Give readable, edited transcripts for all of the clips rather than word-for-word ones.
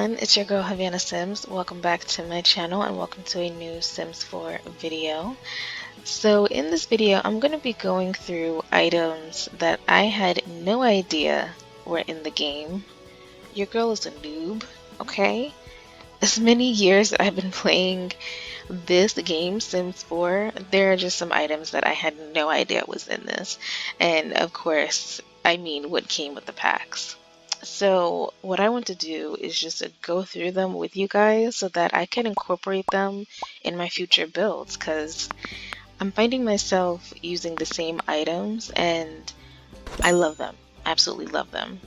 everyone, it's your girl Havana Sims. Welcome back to my channel and welcome to a new Sims 4 video. So in this video, I'm going to be going through items that I had no idea were in the game. Your girl is a noob, okay? As many years that I've been playing this game, Sims 4, there are just some items that I had no idea was in this. And of course, I mean what came with the packs. So what I want to do is just go through them with you guys so that I can incorporate them in my future builds, because I'm finding myself using the same items and I love them, absolutely love them.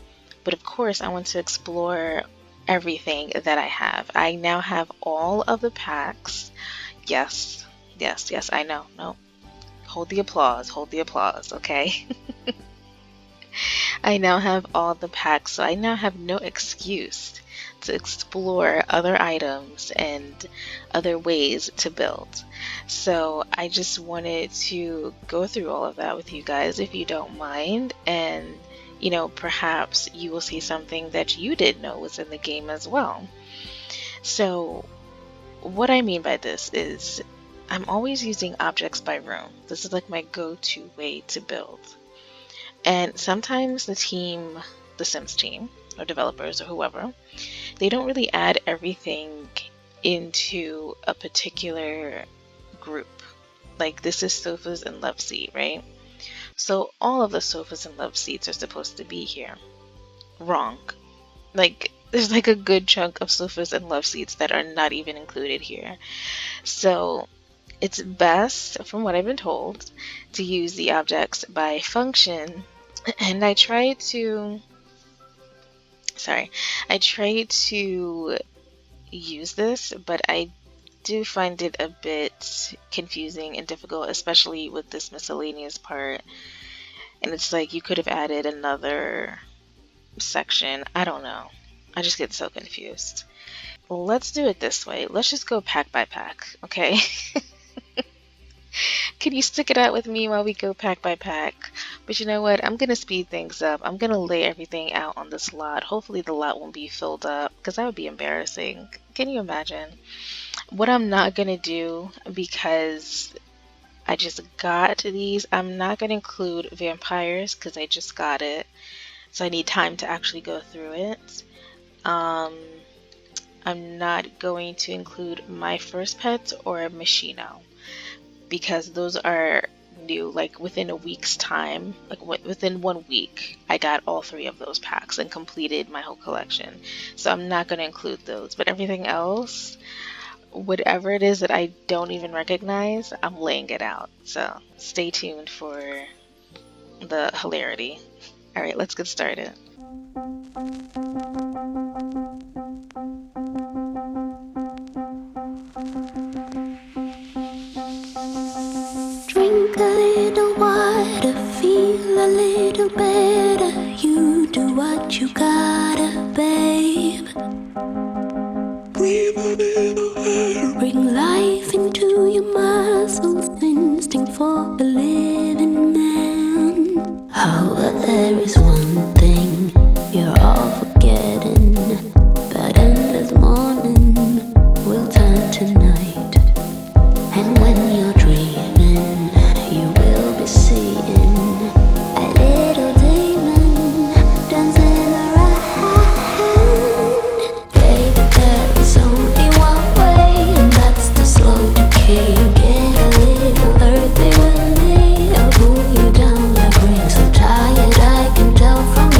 But of course I want to explore everything that I have. I now have all of the packs. Yes, I know. No, hold the applause, okay? I now have all the packs, so I now have no excuse to explore other items and other ways to build. So I just wanted to go through all of that with you guys, if you don't mind, and you know, perhaps you will see something that you didn't know was in the game as well. So what I mean by this is I'm always using objects by room. This is like my go-to way to build. And sometimes the team, the Sims team, or developers or whoever, they don't really add everything into a particular group. Like this is sofas and love seat, right? So all of the sofas and love seats are supposed to be here. Wrong. Like there's like a good chunk of sofas and love seats that are not even included here. So it's best, from what I've been told, to use the objects by function. And I try to use this, but I do find it a bit confusing and difficult, especially with this miscellaneous part. And it's like you could have added another section. I don't know. I just get so confused. Let's do it this way. Let's just go pack by pack, okay? Can you stick it out with me while we go pack by pack? But you know what? I'm going to speed things up. I'm going to lay everything out on this lot. Hopefully the lot won't be filled up, because that would be embarrassing. Can you imagine? What I'm not going to do, because I just got these, I'm not going to include vampires because I just got it. So I need time to actually go through it. I'm not going to include my first pet or a Machino, because those are new. Like within a week's time, like within 1 week, I got all 3 of those packs and completed my whole collection. So I'm not going to include those, but everything else, whatever it is that I don't even recognize, I'm laying it out. So stay tuned for the hilarity. All right, let's get started. Drink a little water, feel a little better. You do what you gotta, babe. Breathe a little air. Bring life into your muscles, instinct for a living man. However, there is one thing you're all forgetting. That endless morning will turn to night. And when you're dreaming, you will be seeing a little demon dancing around. Baby, there is only one way, and that's the slow decay. Get a little earthy with me, I'll pull you down like rings. I'm tired, I can tell from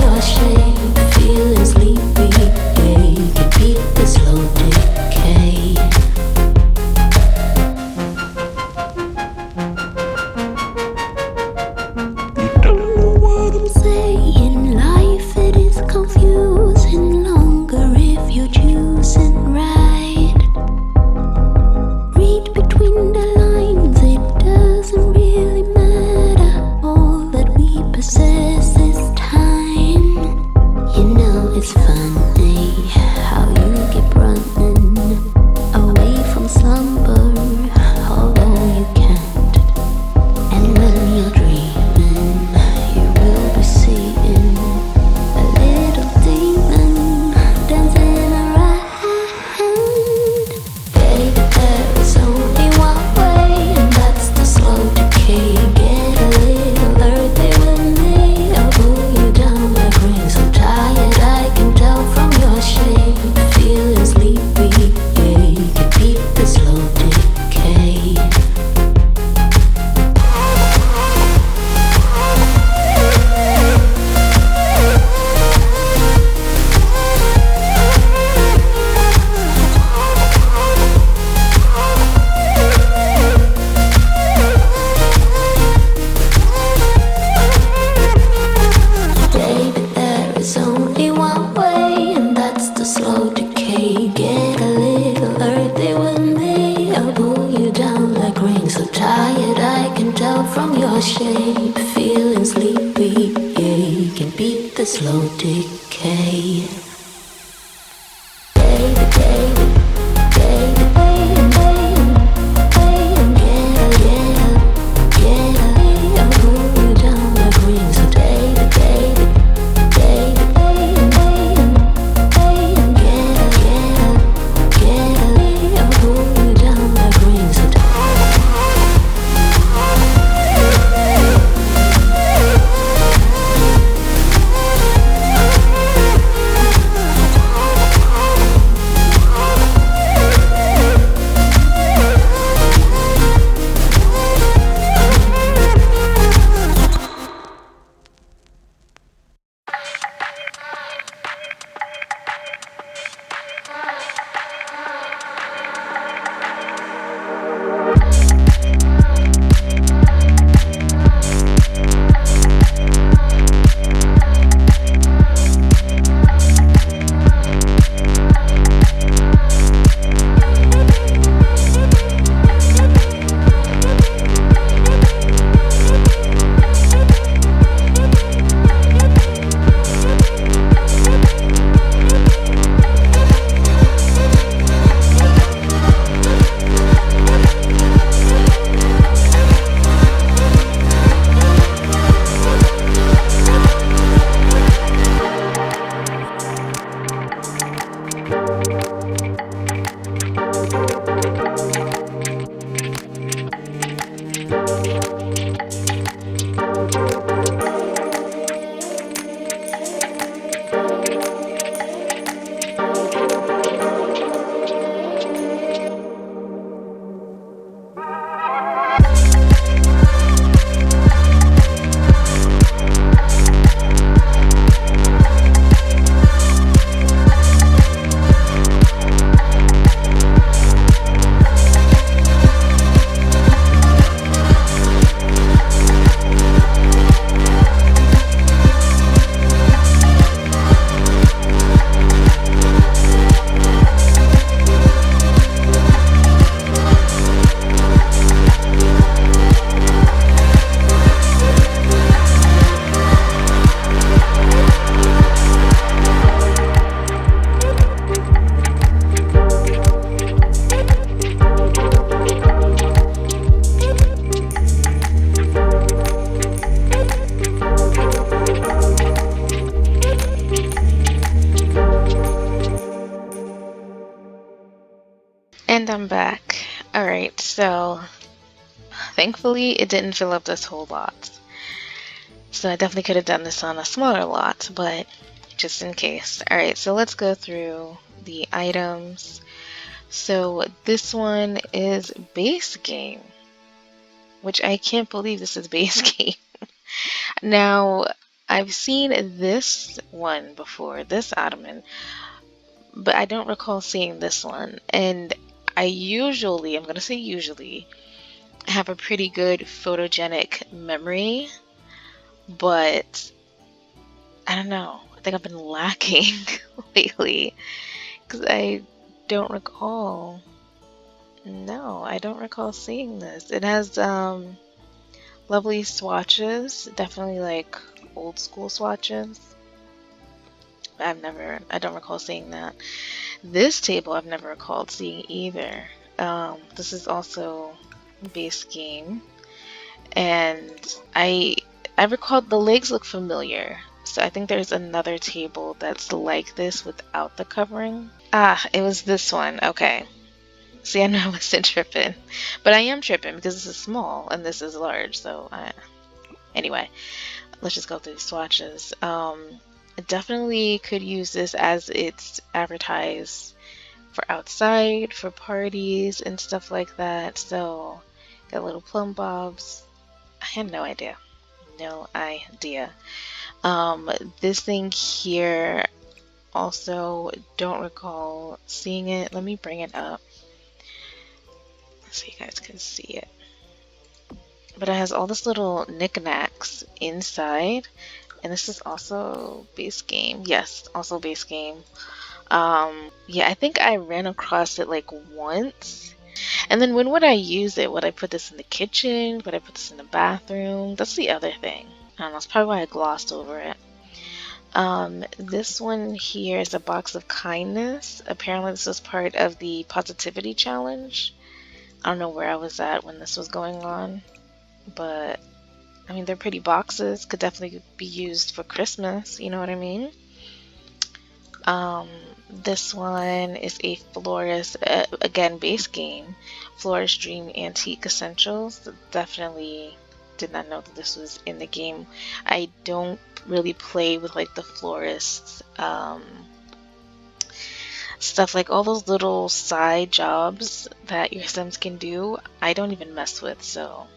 from your shape, feeling sleepy. Yeah, you can beat the slow decay. And I'm back. Alright, so thankfully it didn't fill up this whole lot. So I definitely could have done this on a smaller lot, but just in case. Alright, so let's go through the items. So this one is base game, which I can't believe this is base game. Now, I've seen this one before, this ottoman, but I don't recall seeing this one. And I'm going to say usually, have a pretty good photogenic memory, but I don't know. I think I've been lacking lately because I don't recall. No, I don't recall seeing this. It has lovely swatches, definitely like old school swatches. I don't recall seeing that. This table I've never recalled seeing either. This is also base game, and I recalled the legs look familiar. So I think there's another table that's like this without the covering. Ah, it was this one. Okay. See, I know I wasn't tripping, but I am tripping because this is small and this is large. So anyway, let's just go through the swatches. Definitely could use this as it's advertised for outside, for parties and stuff like that. So got little plum bobs. I had no idea. No idea. This thing here, also don't recall seeing it. Let me bring it up so you guys can see it. But it has all this little knickknacks inside, and this is also base game. Yes, also base game. Yeah, I think I ran across it like once, And then when would I use it? Would I put this in the kitchen? Would I put this in the bathroom? That's the other thing. That's probably why I glossed over it. This one here is a box of kindness. Apparently this was part of the positivity challenge. I don't know where I was at when this was going on, but I mean, they're pretty boxes. Could definitely be used for Christmas, you know what I mean? This one is a Florist, again, base game. Florist Dream Antique Essentials. Definitely did not know that this was in the game. I don't really play with like the florists stuff, like all those little side jobs that your Sims can do. I don't even mess with, so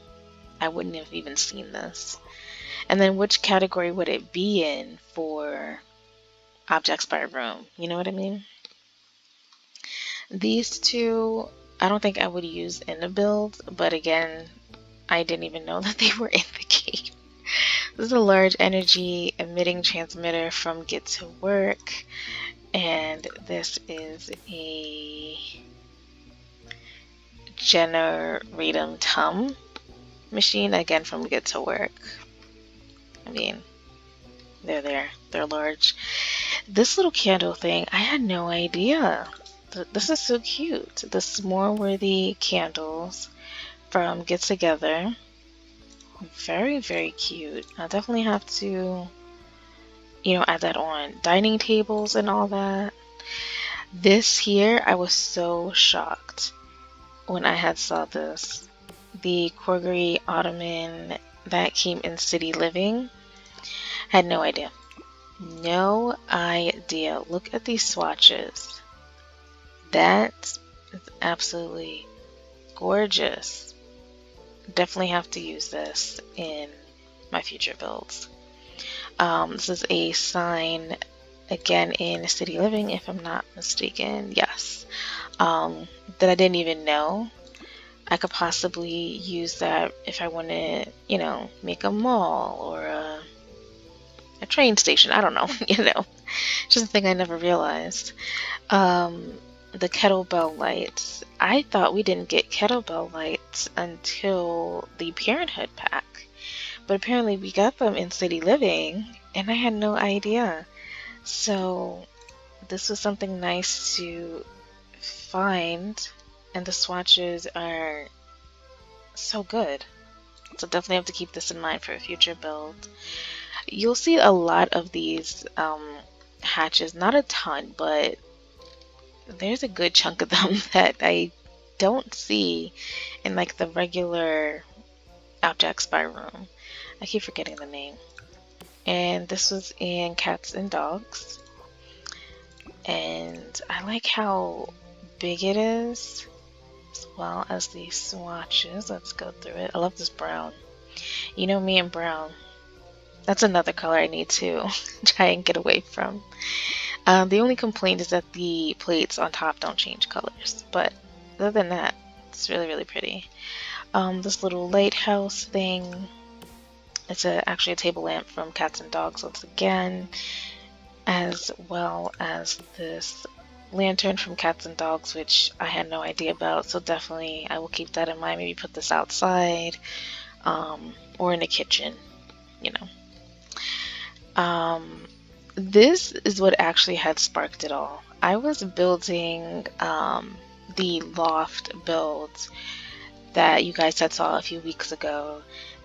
I wouldn't have even seen this. And then which category would it be in for objects by room? You know what I mean? These two, I don't think I would use in a build, but again, I didn't even know that they were in the game. This is a large energy emitting transmitter from Get to Work, and this is a Generatum Tum machine, again from Get to Work. I mean, they're there. They're large. This little candle thing, I had no idea. This is so cute. The s'more worthy candles from Get Together. Very, very cute. I'll definitely have to, add that on. Dining tables and all that. This here, I was so shocked when I had saw this. The Corgery Ottoman that came in City Living. Had no idea. No idea. Look at these swatches. That is absolutely gorgeous. Definitely have to use this in my future builds. This is a sign, again, in City Living, if I'm not mistaken. Yes. That I didn't even know. I could possibly use that if I want to, make a mall or a train station. I don't know, just a thing I never realized. The kettlebell lights. I thought we didn't get kettlebell lights until the Parenthood pack, but apparently we got them in City Living, and I had no idea. So this was something nice to find, and the swatches are so good. So definitely have to keep this in mind for a future build. You'll see a lot of these hatches, not a ton, but there's a good chunk of them that I don't see in like the regular objects by room. I keep forgetting the name. And this was in Cats and Dogs. And I like how big it is, as well as the swatches. Let's go through it. I love this brown. You know me and brown. That's another color I need to try and get away from. The only complaint is that the plates on top don't change colors, but other than that, it's really, really pretty. This little lighthouse thing, it's actually a table lamp from Cats and Dogs once again, as well as this lantern from Cats and Dogs, which I had no idea about, so definitely I will keep that in mind. Maybe put this outside or in the kitchen, This is what actually had sparked it all. I was building the loft build that you guys had saw a few weeks ago,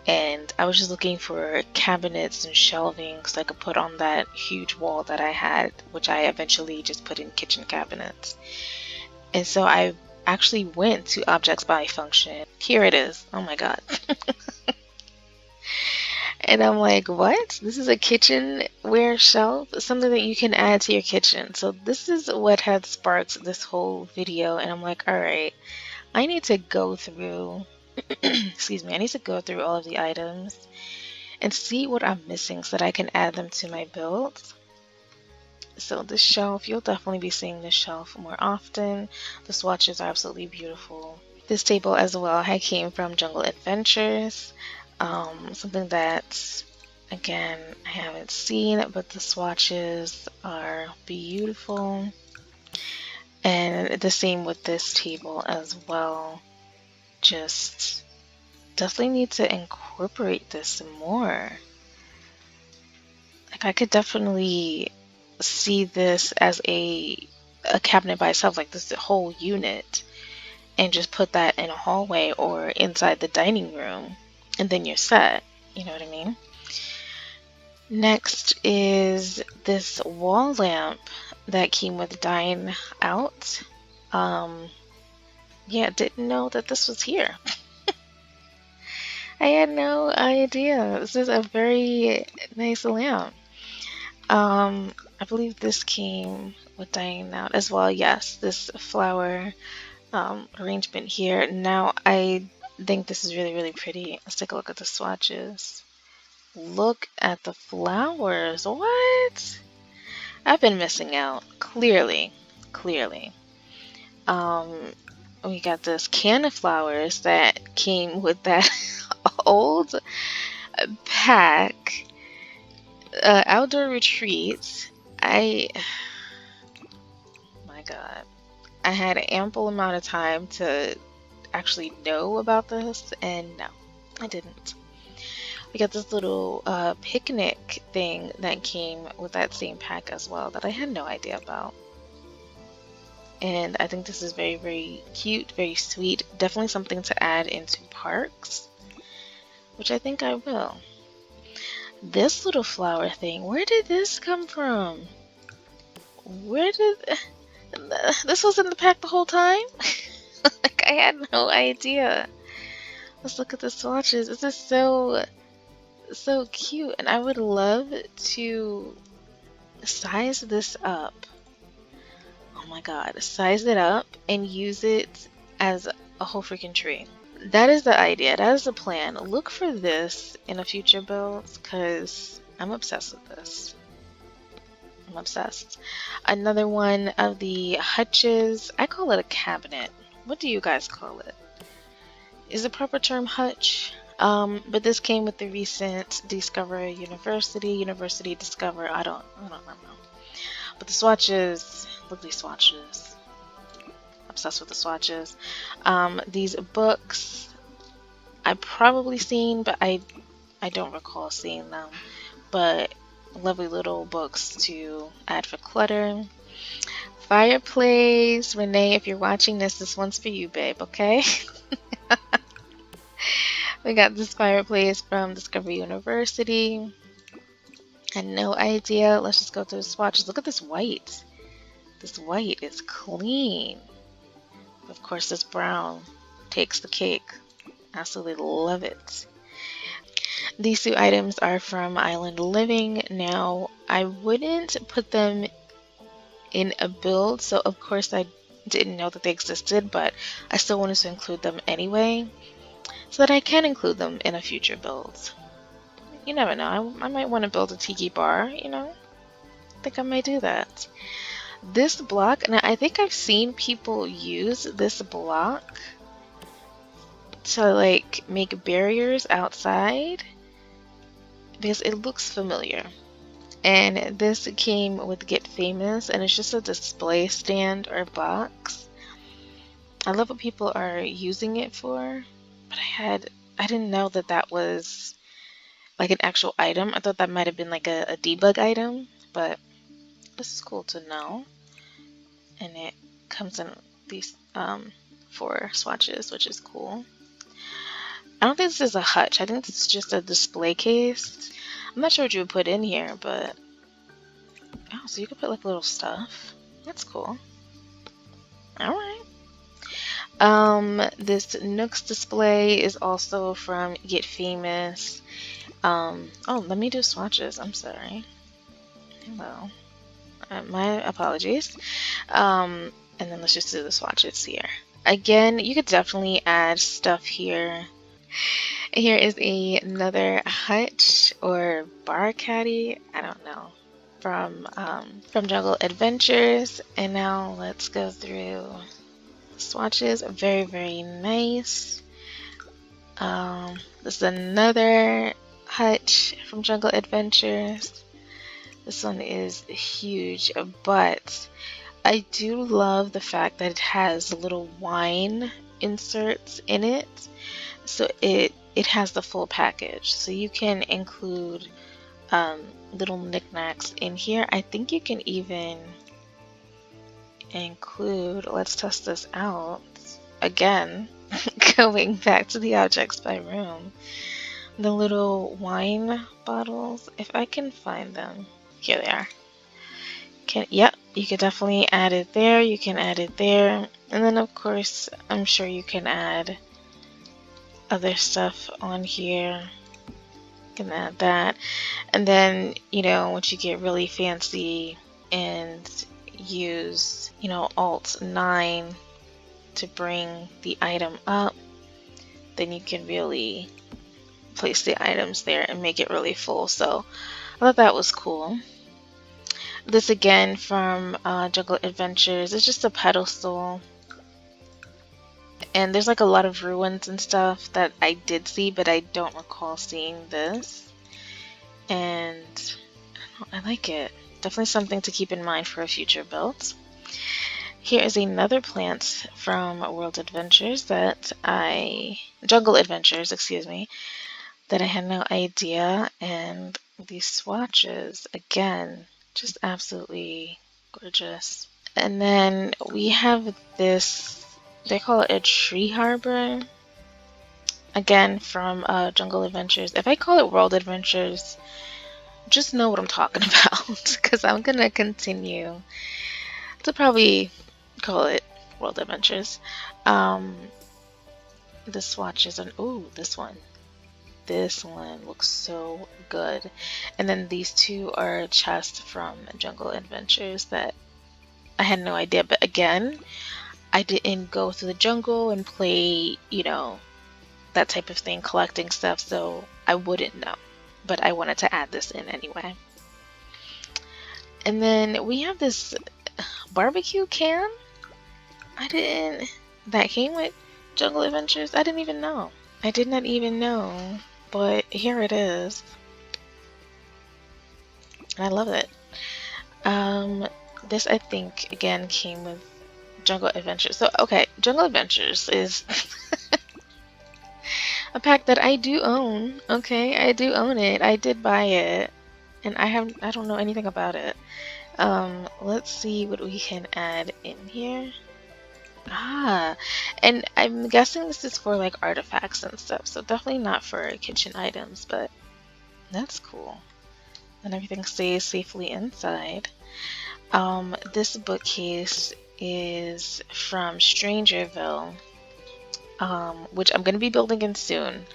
and I was just looking for cabinets and shelving so I could put on that huge wall that I had, which I eventually just put in kitchen cabinets. And so I actually went to Objects by Function. Here it is. Oh my god. And I'm like, what? This is a kitchenware shelf? Something that you can add to your kitchen. So this is what had sparked this whole video. And I'm like, all right, I need to go through, excuse me, I need to go through all of the items and see what I'm missing so that I can add them to my builds. So this shelf, you'll definitely be seeing this shelf more often. The swatches are absolutely beautiful. This table as well, I came from Jungle Adventures. Something that, again, I haven't seen, but the swatches are beautiful. And the same with this table as well. Just definitely need to incorporate this more. Like I could definitely see this as a cabinet by itself, like this whole unit, and just put that in a hallway or inside the dining room, and then you're set. You know what I mean? Next is this wall lamp that came with Dine Out. Yeah, didn't know that this was here. I had no idea. This is a very nice lamp. I believe this came with Dine Out as well. Yes, this flower arrangement here. Now, I think this is really, really pretty. Let's take a look at the swatches. Look at the flowers. What? I've been missing out. Clearly. Clearly. We got this can of flowers that came with that old pack. Outdoor retreats. My God. I had an ample amount of time to actually know about this, and no, I didn't. We got this little picnic thing that came with that same pack as well that I had no idea about. And I think this is very, very cute, very sweet. Definitely something to add into parks, which I think I will. This little flower thing, where did this come from? Where did... This was in the pack the whole time? Like, I had no idea. Let's look at the swatches. This is so cute, and I would love to size this up. Oh my God, size it up and use it as a whole freaking tree. That is the idea. That is the plan. Look for this in a future build because I'm obsessed with this. I'm obsessed. Another one of the hutches. I call it a cabinet. What do you guys call it? Is the proper term hutch? But this came with the recent Discover University Discover. I don't know. But the swatches, look at these swatches. Obsessed with the swatches. These books, I've probably seen, but I don't recall seeing them. But lovely little books to add for clutter. Fireplace, Renee, if you're watching this one's for you, babe. Okay. We got this fireplace from Discover University. Had no idea. Let's just go through the swatches. Look at this white. This white is clean. Of course, this brown takes the cake. Absolutely love it. These two items are from Island Living. Now, I wouldn't put them in a build, so of course I didn't know that they existed, but I still wanted to include them anyway, so that I can include them in a future build. You never know, I might want to build a tiki bar, you know? I think I might do that. This block, now I think I've seen people use this block to like make barriers outside because it looks familiar. And this came with Get Famous, and it's just a display stand or box. I love what people are using it for, but I didn't know that that was like an actual item. I thought that might have been like a debug item, but this is cool to know. And it comes in these 4 swatches, which is cool. I don't think this is a hutch. I think this is just a display case. I'm not sure what you would put in here, but oh, so you could put like little stuff. That's cool. Alright. This Nooks display is also from Get Famous. Oh, let me do swatches. I'm sorry. Hello. My apologies. And then let's just do the swatches here. Again, you could definitely add stuff here. Here is another hutch or bar caddy. I don't know. From Jungle Adventures. And now let's go through swatches. Very, very nice. This is another hutch from Jungle Adventures. This one is huge, but I do love the fact that it has little wine inserts in it. So it has the full package. So you can include little knickknacks in here. I think you can even include, let's test this out again, going back to the objects by room, the little wine bottles, if I can find them. Here they are. Yep, you can definitely add it there, you can add it there, and then of course I'm sure you can add other stuff on here. You can add that, and then once you get really fancy and use Alt 9 to bring the item up, then you can really place the items there and make it really full. So I thought that was cool. This again from Jungle Adventures. It's just a pedestal, and there's like a lot of ruins and stuff that I did see, but I don't recall seeing this. And I like it. Definitely something to keep in mind for a future build. Here is another plant from Jungle Adventures, excuse me, that I had no idea. And these swatches, again, just absolutely gorgeous. And then we have this, they call it a tree harbor, again from Jungle Adventures. If I call it World Adventures, just know what I'm talking about, because I'm gonna continue to probably call it World Adventures. The swatches and this one looks so good. And then these two are chests from Jungle Adventures that I had no idea, but again, I didn't go through the jungle and play, that type of thing, collecting stuff, so I wouldn't know. But I wanted to add this in anyway. And then we have this barbecue can. That came with Jungle Adventures. I didn't even know. I did not even know, but here it is. And I love it. This I think again came with Jungle Adventures. So okay, Jungle Adventures is a pack that I do own. Okay, I do own it. I did buy it, and I don't know anything about it. Let's see what we can add in here. And I'm guessing this is for like artifacts and stuff, so definitely not for kitchen items, but that's cool. And everything stays safely inside. This bookcase is from Strangerville, which I'm going to be building in soon.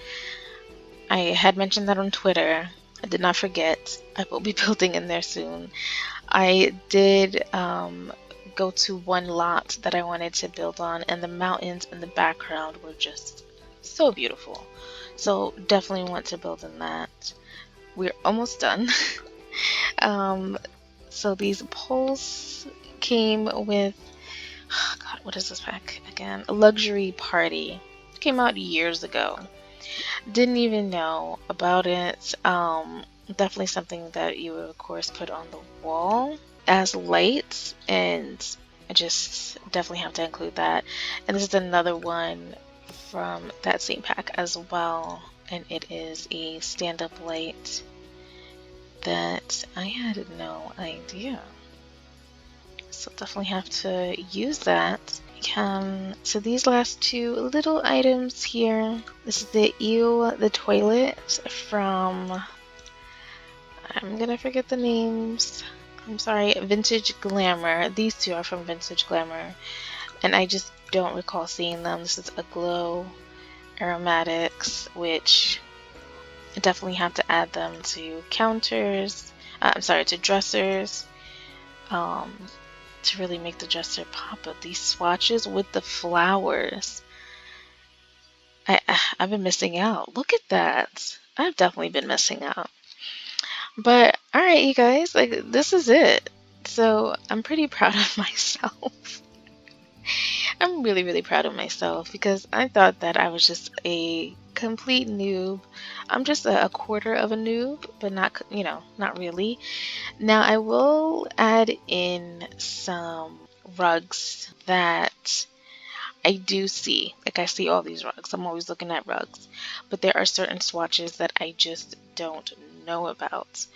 I had mentioned that on Twitter. I did not forget. I will be building in there soon. I did go to one lot that I wanted to build on, and the mountains in the background were just so beautiful. So definitely want to build in that. We're almost done. So these poles came with, God, what is this pack again? A Luxury Party. It came out years ago. Didn't even know about it. Definitely something that you would of course put on the wall as lights, and I just definitely have to include that. And this is another one from that same pack as well, and it is a stand-up light that I had no idea. So definitely have to use that. So these last two little items here. This is the toilet from, I'm gonna forget the names. I'm sorry, Vintage Glamour. These two are from Vintage Glamour, and I just don't recall seeing them. This is Aglow Aromatics, which I definitely have to add them to counters. To dressers. To really make the dresser pop. But these swatches with the flowers, I've been missing out. Look at that. I've definitely been missing out. But alright, you guys, like, this is it. So I'm pretty proud of myself. I'm really, really proud of myself because I thought that I was just a complete noob. I'm just a quarter of a noob, but not, not really. Now I will add in some rugs that I do see. Like, I see all these rugs. I'm always looking at rugs. But there are certain swatches that I just don't know about.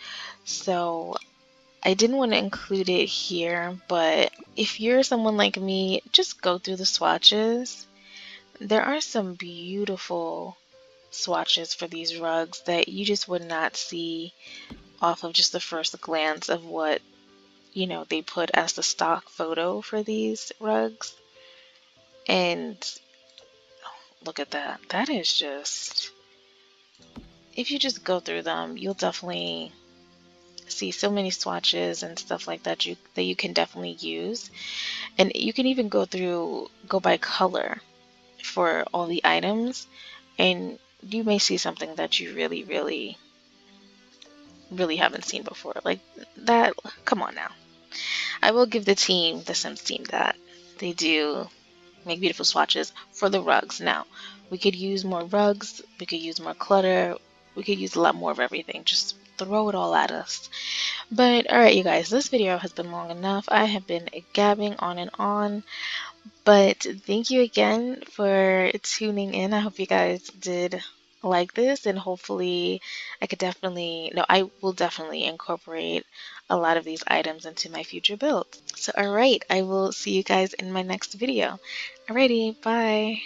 So I didn't want to include it here, but if you're someone like me, just go through the swatches. There are some beautiful swatches for these rugs that you just would not see off of just the first glance of what, you know, they put as the stock photo for these rugs. And look at that. That is just, if you just go through them, you'll definitely see so many swatches and stuff like that you can definitely use. And you can even go by color for all the items, and you may see something that you really haven't seen before. Like that, come on now. I will give the Sims team that. They do make beautiful swatches for the rugs. Now, we could use more rugs, we could use more clutter, we could use a lot more of everything. Just throw it all at us. But alright, you guys, this video has been long enough. I have been gabbing on and on. But thank you again for tuning in. I hope you guys did like this, and hopefully I will definitely incorporate a lot of these items into my future builds. So alright, I will see you guys in my next video. Alrighty, bye.